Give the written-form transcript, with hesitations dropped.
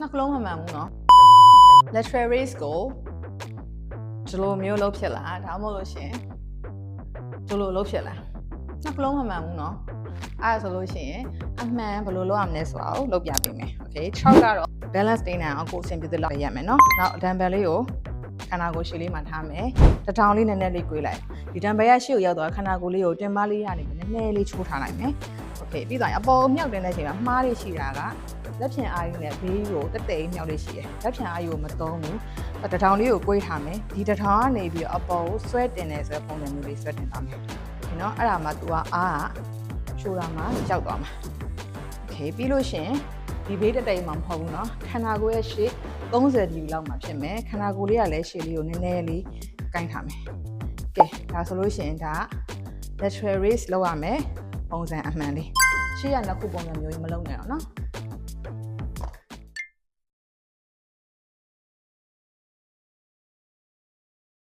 နှစ်ကလုံးမှန်ဘူးနော် lateral raise ကိုဒီလိုမျိုးလုပ်ဖြစ်လားဒါမှမဟုတ်လို့ရှင်ဒီလိုလုပ်ဖြစ်လားနှစ်ကလုံးမှန်ဘူးနော်အဲ့ဒါဆိုလို့ရှိရင်အမှန်ဘယ်လိုလုပ်ရမလဲဆိုတာကိုလုပ်ပြပေးမယ် okay 6ကတော့ balance တင်းနိုင်အောင်ကိုယ်အဆင်ပြေသလောက်ရမယ်နော်နောက် dumbbell လေးကိုခန္ဓာကိုယ်ရှည်လေးမှာထားမယ်တစ်ထောင်လေးနည်းနည်းလေး꿰လိုက်ဒီ dumbbell ရရှေ့ကိုရောက်သွားခန္ဓာကိုယ်လေးကိုတင်ပါလေးရနေပြီနည်းနည်းလေးချိုးထားလိုက်မယ် okay ပြီးတော့အပေါ်မြောက်တင်တဲ့အချိန်မှာမှားလေးရှိတာကလက်ဖြင့်အာရုံနဲ့ဘေးကိုတက်တဲ့မြောက်လေးရှိတယ်လက်ဖြင့်အာရုံကိုမသုံးဘူးတစ်ထောင်လေးကို꿰ထားမယ်ဒီတစ်ထောင်ကနေပြီးအပေါ်ကိုဆွဲတင်နေဆိုတဲ့ပုံစံမျိုးလေးဆွဲတင်သွားမယ်ဒီနော်အဲ့ဒါမှ तू ကအားချိုးတာမှရောက်သွားမှာโอเคပြီးလို့ရှင်ဒီဘေးတက်တဲ့မှာမဟုတ်ဘူးเนาะခန္ဓာကိုယ်ရဲ့ရှေ့30 ဒီလောက်မှာဖြစ်မယ်ခန္ဓာကိုယ်လေးကလည်းရှေ့လေးကိုနည်းနည်းလေးကိုင်းထားမယ်ကဲဒါဆိုလို့ရှင်ဒါ lateral raise လုပ်ရမယ်ပုံစံအမှန်လေးရှေ့ကနှစ်ခုပုံစံမျိုးကြီးမလုပ်နဲ့တော့เนาะ